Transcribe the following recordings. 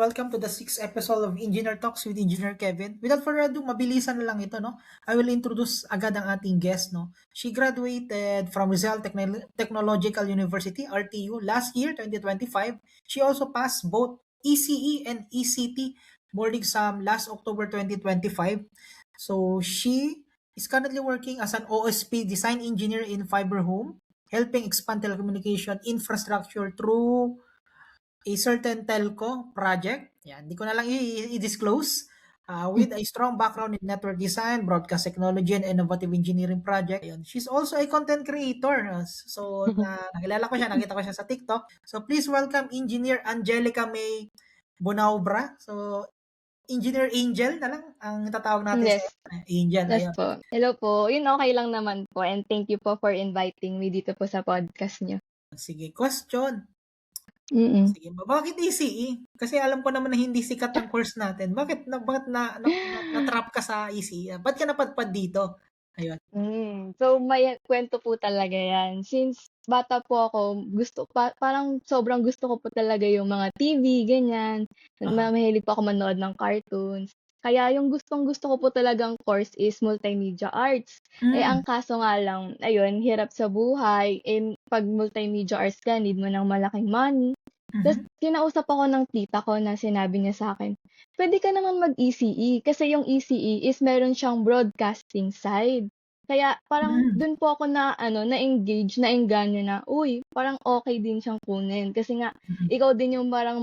Welcome to the 6th episode of Engineer Talks with Engineer Kevin. Without further ado, mabilisan na lang ito, no? I will introduce agad ang ating guest, no? She graduated from Rizal Technological University, RTU, last year, 2025. She also passed both ECE and ECT board exam last October 2025. So, she is currently working as an OSP design engineer in Fiber Home, helping expand telecommunication infrastructure through a certain telco project, yan, hindi ko na lang i-disclose, with a strong background in network design, broadcast technology, and innovative engineering project. Ayun. She's also a content creator. So, nakilala ko siya, nakita ko siya sa TikTok. So, please welcome Engineer Angelica May Bonaubra. So, Engineer Angel na lang ang tatawag natin sa Yes. Angel. Yes Ayun. po. Hello po. Yun, okay lang naman po. And thank you po for inviting me dito po sa podcast niyo. Sige, question. Mm. Sige, bakit ECE? Kasi alam ko naman na hindi sikat ang course natin. Bakit na-trap ka sa ECE? Ba't ka napadpad dito? Ayun. So, may kwento po talaga yan. Since bata po ako, parang sobrang gusto ko po talaga yung mga TV, ganyan. Aha. Mahilig po ako manood ng cartoons. Kaya yung gustong-gusto ko po talagang course is multimedia arts. Ang kaso nga lang, ayun, hirap sa buhay. Pag multimedia arts ka, need mo ng malaking money. Tapos Mhm. kinausap ako ng tita ko na sinabi niya sa akin, pwede ka naman mag-ECE kasi yung ECE is meron siyang broadcasting side. Kaya parang Hmm. dun po ako na-engage, naengganyo na, uy, parang okay din siyang kunin. Kasi nga, Mhm. ikaw din yung parang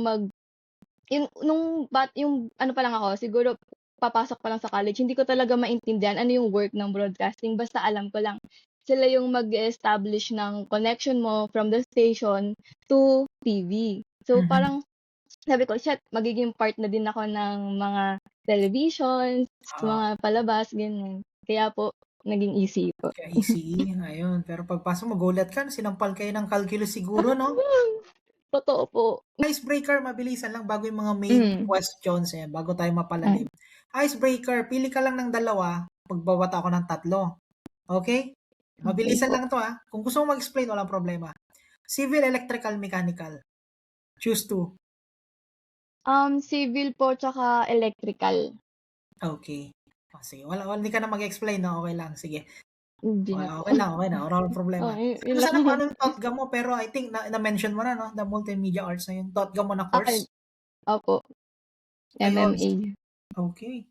yung ano pa lang ako, siguro papasok pa lang sa college, hindi ko talaga maintindihan ano yung work ng broadcasting. Basta alam ko lang, sila yung mag-establish ng connection mo from the station to TV. So Mhm. parang sabi ko, shit, magiging part na din ako ng mga televisions, Oo. mga palabas, ganyan. Kaya po, naging easy po. Kaya ECE, ayun. Pero pagpasok magulat ka, sinampal kayo ng calculus siguro, no? Totoo po. Icebreaker, mabilisan lang bago yung mga main Mm. questions, bago tayo Ah, mapalalim. Icebreaker, pili ka lang ng dalawa, pagbabata ako ng tatlo. Okay? okay Mabilisan po. lang to Kung gusto mo mag-explain, walang problema. Civil, electrical, mechanical. Choose two. Civil po tsaka electrical. Okay. Sige. Hindi ka na mag-explain, no? Okay lang. Sige. Hindi na po. Okay lang. Okay na. Walang problema. Sabi Yun ko lang. sana kung ano yung TOTGA mo, pero I think na-mention mo na, no? The multimedia arts na yung TOTGA mo na Ay, course. opo, Ayun. MMA. Okay.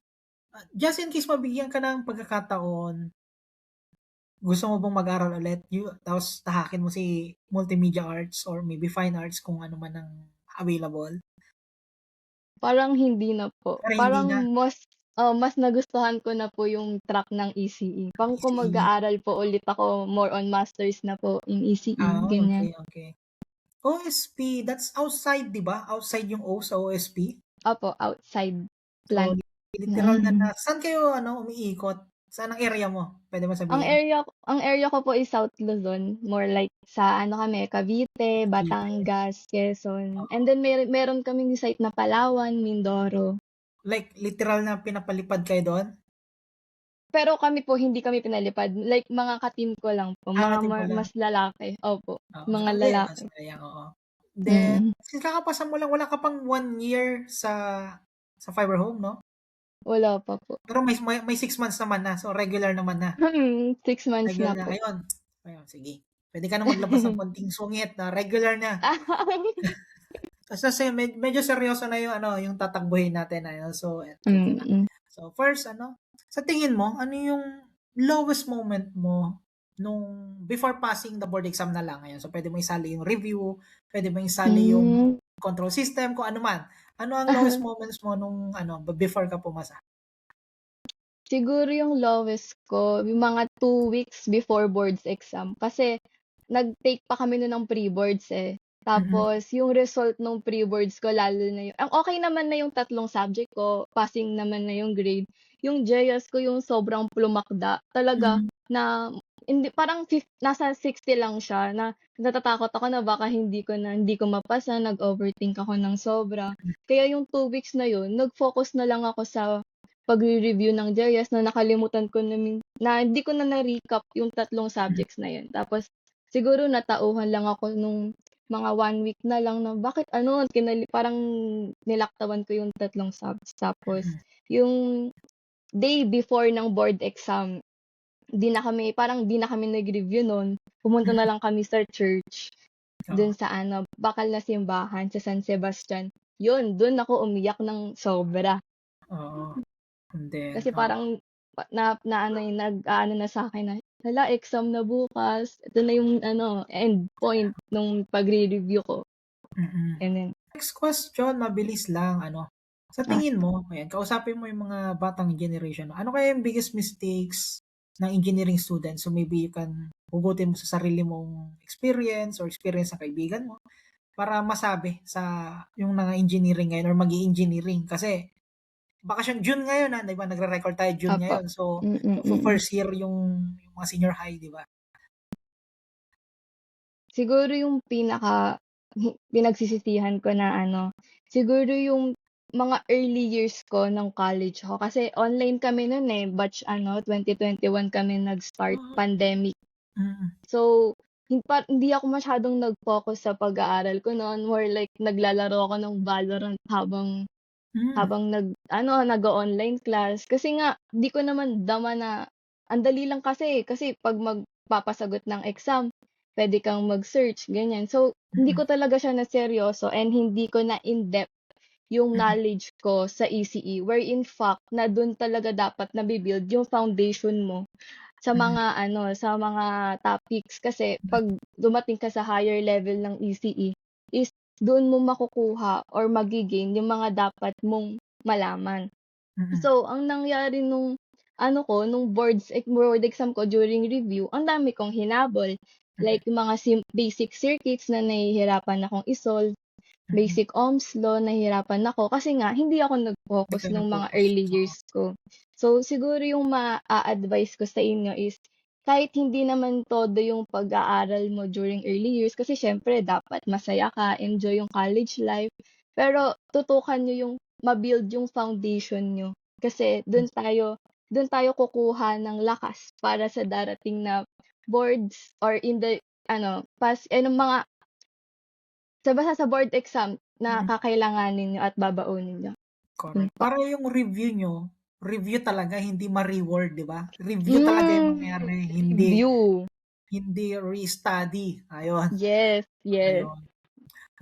Just in case mabigyan ka ng pagkakataon, gusto mo bang mag-aral ulit? Tapos tahakin mo si multimedia arts or maybe fine arts kung ano man ang available? Parang hindi na po. Pero hindi Parang na. mas nagustuhan ko na po yung track ng ECE. Parang kung ECE. mag-aaral po ulit ako, more on masters na po in ECE, ganyan. Okay, okay. OSP, that's outside, di ba? Outside yung O sa OSP. Opo, outside So, plant. literal na saan kayo umiikot? Saan ang area mo? Pwede mo Ang sabihin? area ko po is South Luzon, more like sa kami, Cavite, Cavite. Batangas, Quezon. And Oo. then meron kaming site na Palawan, Mindoro. Like, literal na pinapalipad kayo doon? Pero kami po hindi kami pinalipad, like mga ka-team ko lang po, mga Team mo lang. mas lalaki, opo, Oo, mga mas lalaki. sayang, oo. Then, Mm. since kakapasa mo lang, wala ka pang 1 year sa fiber home, no? Wala pa po. Pero may 6 months naman na, so regular naman na. 6 months Regular na na. po. Ayun, sige. Pwede ka na maglabas ng konting sungit na regular na. Kasi medyo seryoso na yung tatakbuhin natin. So, okay na. Mm. So, first, sa tingin mo, ano yung lowest moment mo nung before passing the board exam na lang ngayon? So, pwede mo isali yung review, pwede mo isali yung Hmm. control system, kung ano man. Ano ang lowest moments mo nung before ka pumasa? Siguro yung lowest ko, yung mga 2 weeks before boards exam. Kasi nag-take pa kami nun ng pre-boards eh. Mhm. Tapos yung result ng pre-boards ko, lalo na ang okay naman na yung tatlong subject ko, passing naman na yung grade. Yung JS ko yung sobrang plumakda. Talaga Mhm. na hindi parang nasa 60 lang siya na natatakot ako na baka hindi ko mapasa, nag-overthink ako ng sobra. Kaya yung 2 weeks na yun, nag-focus na lang ako sa pagre-review ng JS na nakalimutan ko na hindi ko na na-recap yung tatlong subjects na yun. Tapos siguro natauhan lang ako nung mga 1 week na lang na bakit ano, parang nilaktawan ko yung 3 subs. Tapos Mm. yung day before ng board exam, di na kami nag-review nun. Pumunta na Mm. lang kami sa church, Oo. dun sa ano, bakal na simbahan sa San Sebastian. Yun, dun ako umiyak ng sobra. Oo. And then, Kasi oo. parang na ano, nag-aano na sa'kin na, hala exam na bukas, ito na yung ano, end point nung pagre-review ko, Mm. ganun. Next question, mabilis lang ano, sa Ah, tingin mo, ayan kausapin mo yung mga batang generation, ano kaya yung biggest mistakes ng engineering students? So maybe you can hugutin mo sa sarili mong experience or experience ng kaibigan mo para masabi sa yung mga engineering ngayon or mag-i-engineering kasi bakasyon June ngayon, 'di ba nagre-record tayo June opo. ngayon so Mm. magfo-first year yung mga senior high, 'di ba? Siguro yung pinagsisisihan ko na ano, siguro yung mga early years ko ng college ko kasi online kami nun, eh, batch ano 2021 kami nag-start, Ah, pandemic. mm. So, hindi ako masyadong nag-focus sa pag-aaral ko noon, more like naglalaro ako ng Valorant habang Hmm. habang nag-ano, nag-o-online class. Kasi nga di ko naman dama na ang dali lang kasi 'pag magpapasagot ng exam, puwede kang mag-search, ganyan. So, hindi Mm. ko talaga siya naseryoso and hindi ko na in-depth yung Mm. knowledge ko sa ECE, where in fact na dun talaga dapat nabi-build yung foundation mo sa Mm. mga ano, sa mga topics kasi Mm. 'pag dumating ka sa higher level ng ECE is doon mo makukuha or yung mga dapat mong malaman. Mm. So, ang nangyari nung ano ko, nung board exam ko during review, ang dami kong hinabol. Mm. Like yung mga basic circuits na nahihirapan akong i-solve, Mm. basic Ohm's law, nahihirapan ako kasi nga hindi ako Hindi nag-focus ka nung mga nag-focus, early oo. years ko. So, siguro yung maa-advice ko sa inyo is kahit hindi naman todo yung pag-aaral mo during early years kasi siyempre dapat masaya ka, enjoy yung college life, pero tutukan niyo yung ma-build yung foundation niyo kasi dun tayo kukuha ng lakas para sa darating na boards or in the ano, mga basta sa board exam na Mm. kakailanganin niyo at babaunin niyo, yun Correct. po. Para yung review niyo, review talaga hindi ma-reward, 'di ba? Review talaga yung Hmm, mangyari, hindi view. hindi re-study, ayun, Yes, yes. ayun.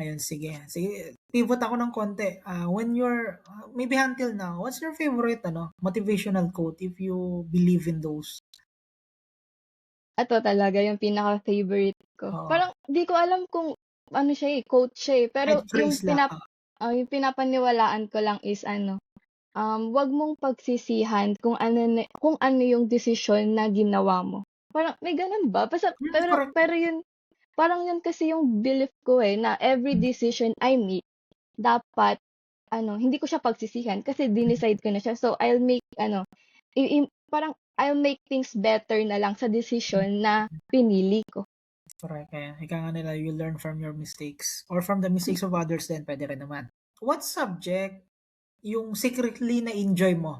Ayun, sige. Sige, pivot ako ng konti. When you're maybe until now, what's your favorite ano, motivational quote if you believe in those? Ito talaga yung pinaka-favorite ko. Oo, Parang di ko alam kung ano siya, eh, quote siya, eh, kahit pero phrase lang, yung pinapaniwalaan ko lang is ano, "Wag mong pagsisihan kung ano yung desisyon na ginawa mo." Parang may gano'n ba? Basta pero correct. pero yun parang yun kasi yung belief ko, eh, na every Mm. decision I make dapat ano, hindi ko siya pagsisihan kasi Mm. dinicide ko na siya. So, I'll make ano, parang I'll make things better na lang sa Mm. desisyon na pinili ko. Correct, ayan. Ika nga nila, you learn from your mistakes or from the mistakes of others din, puwede rin naman. What subject yung secretly na-enjoy mo?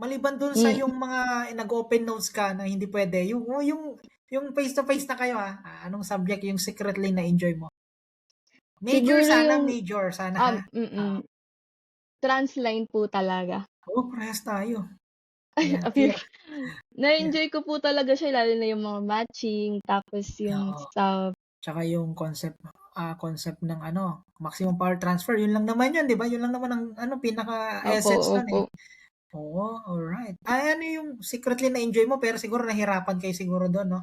Maliban dun sa Hmm, yung mga nag-open notes ka na hindi puwede, yung face to face na kayo, anong subject yung secretly na-enjoy mo? siguro yung Major sana ha? Oo. transline po talaga. Oo, parehas tayo. Ayan, Appear clear. Yeah, na-enjoy ko po talaga siya lalo na yung mga matching tapos yung oo. sa Tsaka yung concept ng ano, maximum power transfer, yun lang naman yun, 'di ba? Yun lang naman ang ano, opo, pinaka-essence nun, opo. eh. Oo, alright. Ano yung secretly na-enjoy mo pero siguro nahirapan kayo siguro dun 'no?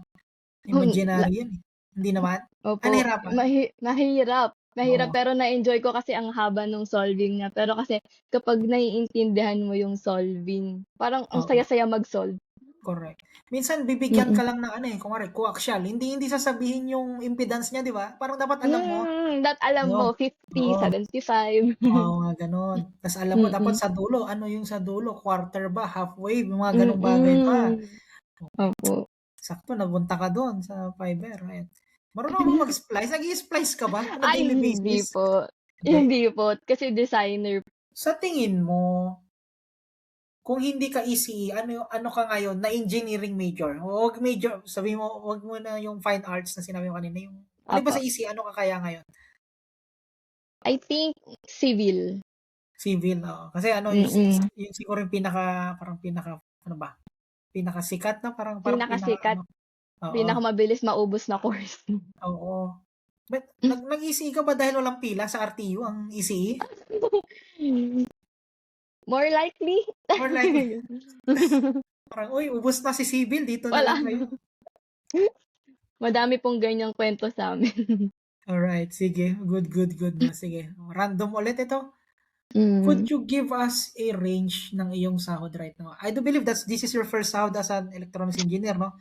La Imaginary yun, eh. Hindi naman? Opo, Nahirapan? mahirap, mahirap Oo, pero na-enjoy ko kasi ang haba nung solving niya. Pero kasi kapag naiintindihan mo yung solving, parang ang oo. saya-saya mag-solve. Correct. Minsan bibigyan ka Mm. lang ng ano, eh, kunwari coaxial, hindi sasabihin yung impedance niya, 'di ba? Parang dapat alam mo, That alam yun. mo 50, Oo, 75. oo, mga gano'n. Tas alam mo dapat Mm, sa dulo, ano yung sa dulo, quarter ba, halfway, yung mga gano'ng bagay pa. mm. Opo. Sakto napunta ka dun sa fiber, ayan. Marunong ka ba mag-splice? Nag-i-splice ka ba on a Ay daily hindi basis? po, Hindi? hindi po kasi designer. Sa tingin mo, kung hindi ka ECE, ano ka ngayon na engineering major? Wag major, sabihin mo, wag mo na yung fine arts na sinabi mo kanina, yung Maliban Opo. sa EC, ano ka kaya ngayon? I think civil. Civil, oo. Kasi ano, Mm. yun siguro yung parang pinaka, ano ba, pinakasikat na, parang Pinakasikat, ano, oo, pinakamabilis maubos na course. oo. But, nag-ECE ka ba dahil walang pila sa RTU ang ECE? More likely. Or like, parang, uy, ubos na si Civil, dito na Wala lang kayo. na. Madami pong ganyang kwento sa'min. Alright, sige. Good, good, good na. Sige. Random ulit ito. Could Mm. you give us a range ng iyong sahod right now? I do believe this is your first sahod as an electronics engineer, no?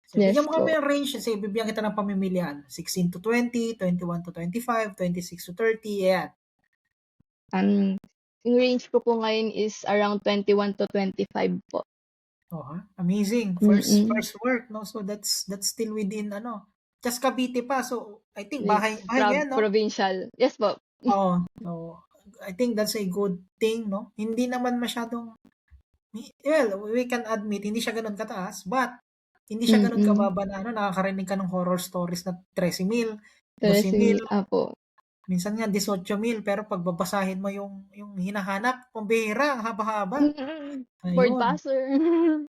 So, Yes bigyan mo kami po. ng range. Sige, bibigyan kita ng pamimilian. 16 to 20, 21 to 25, 26 to 30, ayan. Yung range ko po ngayon is around 21 to 25 po. Oh, amazing. First Mm. first work, no? So that's still within ano, just Cavite pa. So I think Yes, bahay mo 'yan, no? provincial. Yes po. Oo. So I think that's a good thing, no? Hindi naman masyadong well, we can admit hindi siya gano'n kataas, but hindi siya gano'n Mm. kababa na ano, nakakarinig ka ng horror stories na 13,000, 12,000, Resume, opo. minsan nga 18,000 pero pag babasahin mo yung hinahanap, pambihira, ang haba-haba. Mm. Word Ayun. passer.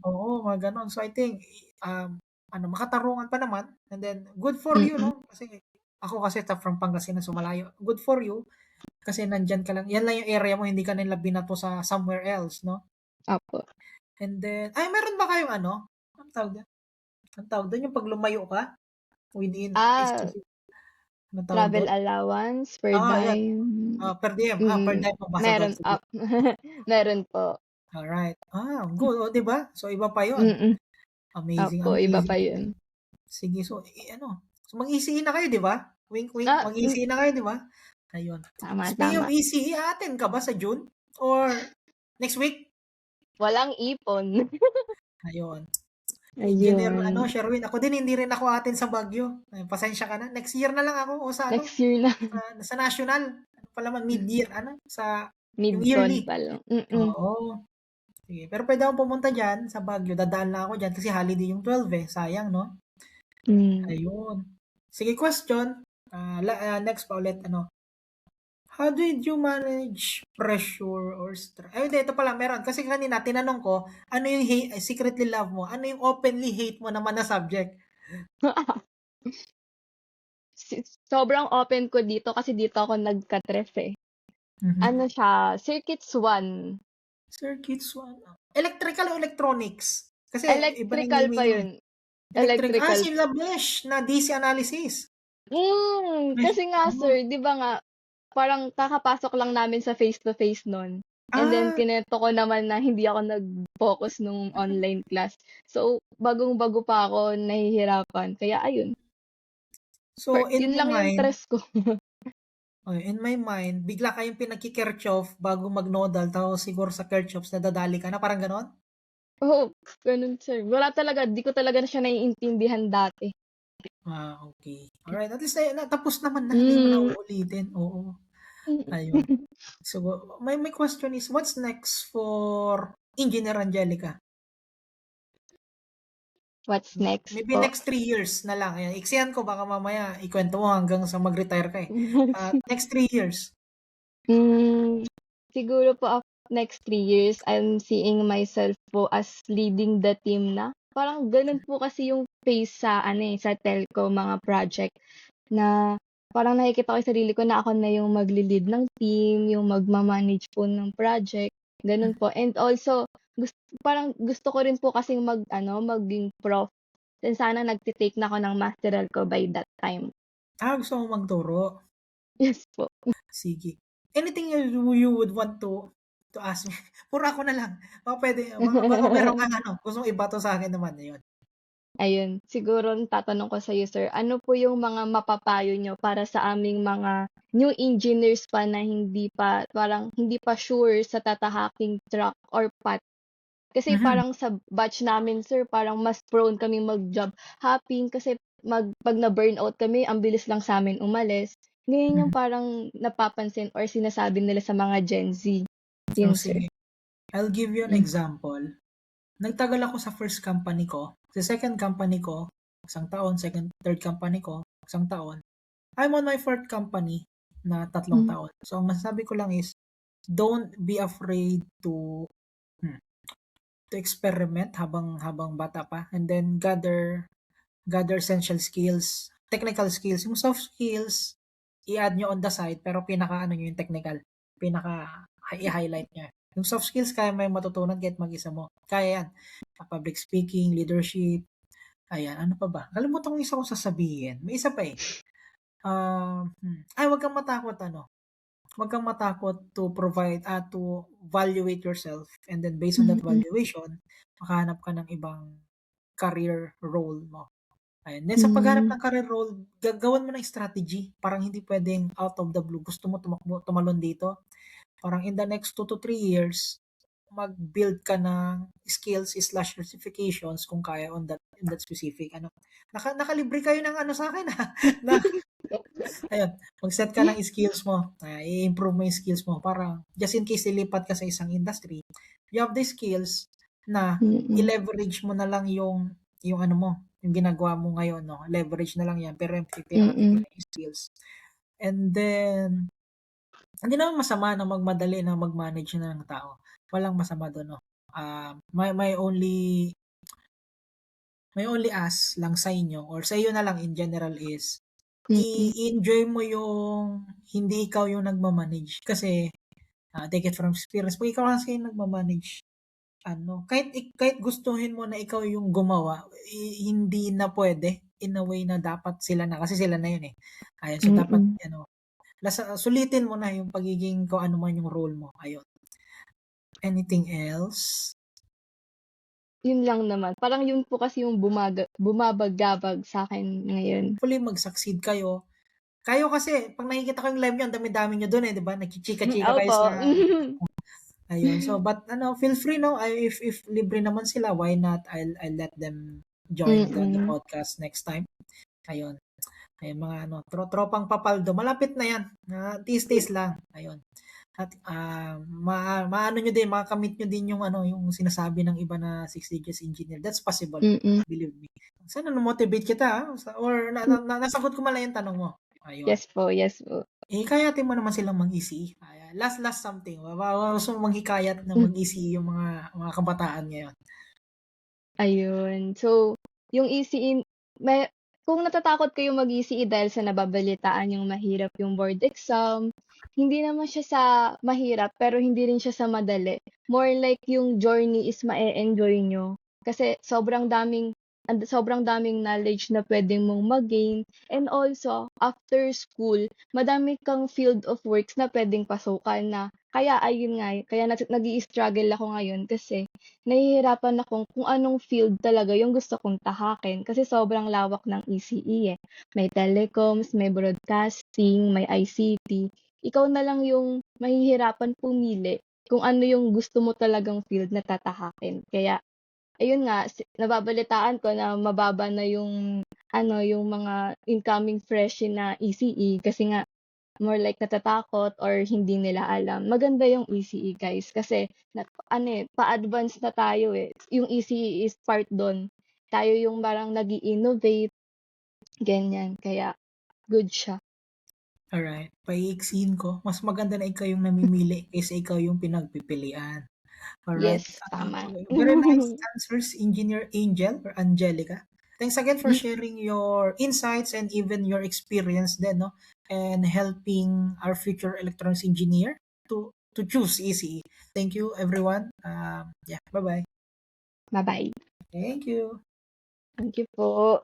Oo, mga gano'n. So, I think, ano, makatarungan pa naman and then good for you, Mm. 'no? Kasi ako kasi from Pangasinan, so malayo. Good for you kasi nandiyan ka lang, 'yan lang yung area mo, hindi ka nila binato sa somewhere else, 'no? Opo. And then meron ba kayong ano, anong tawag dun? Anong tawag dun, yung 'pag lumayo ka within Ah, specific, anong tawag travel dun? allowance per Yan, dime. per diem. Per Mm. diem mabasa dun, Meron sige. meron po. Alright. Good, oh, 'di ba? So, iba pa yon. Mm. Amazing, Opo, iba pa amazing. yun. Sige, so, ano, so mag-ECE na kayo, 'di ba? Wink, wink, Ah, mag-ECE na kayo, 'di ba? Ayun. tama, Speaking of tama. ECE, a-attend ka ba sa June or next week? Walang ipon. Ayun. Engineer ano, Ayun. Sherwin, ako din hindi rin ako a-attend sa Baguio. Pasensya ka na. Next year na lang ako o sa ano, Next year na. sa national. Ano pa naman, mid-year, ano, sa yung Mid-con yearly. pa lang. Mm. Oo. Sige, pero pwede akong pumunta diyan sa Baguio. Dadaan lang ako diyan kasi holiday yung 12 eh. Sayang, no? Hmm. Ayun. Sige, question. Next pa ulit, ano, how did you manage pressure or stress? Ay, hindi, ito pala, meron. Kasi kanina, tinanong ko, ano yung secretly love mo? Ano yung openly hate mo naman na subject? Sobrang open ko dito kasi dito ako nagka-tref eh. Ano Mhm. siya, Circuits 1. Circuits, ano? Electrical o electronics? Kasi iba na yung Electrical pa naming mo eh. yun. Electric. Electrical. Sila Besh na DC analysis. Mesh, Kasi nga ano? sir, 'di ba nga, parang kakapasok lang namin sa face-to-face nun. And then Ah, kinuwento ko naman na hindi ako nag-focus nung online class. So, bagong-bago pa ako, nahihirapan. Kaya ayun, so in yun my lang yung mind, stress ko. bigla kayong pinagki-Kirchhoff bago mag-nodal, tapos siguro sa Kirchhoffs nadadali ka na, parang ganon? Oo, ganun sir. Wala talaga, di ko talaga na siya naiintindihan dati. Okay. Alright, at least tapos naman na, hindi mo na Hmm. uulitin. Oo, ayun. So, my question is, what's next for Engineer Angelica? What's next Maybe po? next 3 years na lang. Ayan, iksihan ko, baka mamaya ikwento mo hanggang sa mag-retire ka eh. Next 3 years. Siguro po next 3 years, I'm seeing myself po as leading the team na. Parang ganun po kasi yung phase sa ano eh, sa telco mga project na parang nakikita ko yung sarili ko na ako na yung magli-lead ng team, yung magma-manage po ng project, ganun po. And also, parang gusto ko rin po kasing maging prof. Then sana nagti-take na ako ng masteral ko by that time. Gusto mo magturo? Yes po. Sige. Anything you would want to ask me? Puro ako na lang. Baka meron kang ano, gustong ibato sa akin naman. Ayun. Ayun, siguro ang tatanong ko sa'yo sir, ano po yung mga mapapayo niyo para sa aming mga new engineers pa na hindi pa sure sa tatahaking track or path? Kasi Mhm. parang sa batch namin sir, parang mas prone kaming mag-job hopping kasi 'pag na-burnout kami ang bilis lang sa'min umalis. Ganyan yung Mhm. parang napapansin or sinasabi nila sa mga Gen Z. So, Yun sir. sige. I'll give you an Hmm. example. Nagtagal ako sa first company ko. Sa second company ko, 1 taon. Third company ko, 1 taon. I'm on my 4th company na 3 Hmm. taon. So, ang masasabi ko lang is, don't be afraid hmm, to experiment habang habang bata pa, and then gather essential skills, technical skills. Yung soft skills, i-add nyo on the side, pero pinaka-ano nyo yung technical, i-highlight nyo. Yung soft skills, kaya mo yung matutunan kahit mag-isa mo. Kaya yan. Public speaking, leadership, ayan, ano pa ba? Kalimutan ko isa kong sasabihin. May isa pa eh. Huwag kang matakot, huwag kang matakot to provide, to evaluate yourself, and then based on that Mm. valuation, makahanap ka ng ibang career role mo. Ayun. Then sa paghanap Hmm. ng career role, gagawan mo ng strategy. Parang hindi pwedeng out of the blue. Gusto mo tumalon dito. Parang in the next 2 to 3 years, mag-build ka ng skills/certifications kung kaya in that specific ano. Nakalibre kayo ng ano sa akin na ayun, mag-set ka ng skills mo. I-improve mo yung skills mo para just in case lilipat ka sa isang industry, you have the skills na Mm. i-leverage mo na lang yung ano mo, yung ginagawa mo ngayon, no? Leverage na lang yan, pero yung Mm. pinaka-yung skills. And then, hindi naman masama na magmadali na mag-manage na ng tao. Walang masama doon, no? My only ask lang sa inyo or sa iyo na lang in general is Mm. i-enjoy mo yung hindi ikaw yung nagma-manage kasi take it from experience. Pag ikaw kasi yung nagma-manage, kahit gustuhin mo na ikaw yung gumawa, hindi na pwede in a way na dapat sila na kasi sila na yun eh. Ayun, so dapat Mm. sulitin mo na yung pagiging kung ano man yung role mo. Ayun. Anything else? Yun lang naman. Parang yun po kasi yung bumabagabag sa akin ngayon. Hopefully mag-succeed kayo. Kayo kasi, pag nakikita ko yung live nyo, ang dami-dami nyo dun eh, di ba? Nagchichika-chika kayo Opo. sa ayun. So, but feel free, no? If libre naman sila, why not? I'll let them join the Mm. podcast next time. Ayun. Ayun, mga tropang papaldo. Malapit na yan. Tiis-tiis lang. Ayun. At maano nyo din, makakamit nyo din yung sinasabi ng iba na 6 digits engineer. That's possible. Mm. Believe me. Sana na-motivate kita, or nasagot ko mala yung tanong mo. Ayun. Yes po, yes po. Hikayatin mo naman silang mag-ECE. Last something. Gusto mo manghikayat na mag-ECE yung mga kabataan ngayon. Ayun. So, yung ECE, kung natatakot kayo mag-ECE dahil sa nababalitaan yung mahirap yung board exam, hindi naman siya sa mahirap, pero hindi rin siya sa madali. More like yung journey is ma-enjoy nyo. Kasi sobrang daming knowledge na pwedeng mong mag-gain. And also, after school, madami kang field of works na pwedeng pasukan na. Kaya, ayun nga, kaya nag-i-struggle ako ngayon kasi nahihirapan akong kung anong field talaga yung gusto kong tahakin kasi sobrang lawak ng ECE eh. May telecoms, may broadcasting, may ICT. Ikaw na lang yung mahihirapan pumili kung ano yung gusto mo talagang field na tatahakin. Kaya, ayun nga, nababalitaan ko na mababa na yung yung mga incoming freshie na ECE kasi nga more like natatakot or hindi nila alam. Maganda yung ECE guys kasi pa-advance na tayo eh. Yung ECE is part doon. Tayo yung parang nag-i-innovate, ganyan. Kaya good siya. Alright. Paiiksin ko. Mas maganda na ikaw yung namimili kaysa ikaw yung pinagpipilian. Alright. Yes, tama. Very nice answers, Engineer Angel or Angelica. Thanks again for sharing your insights and even your experience then, no? And helping our future electronics engineer to choose ECE. Thank you, everyone. Yeah, bye-bye. Bye-bye. Thank you. Thank you po.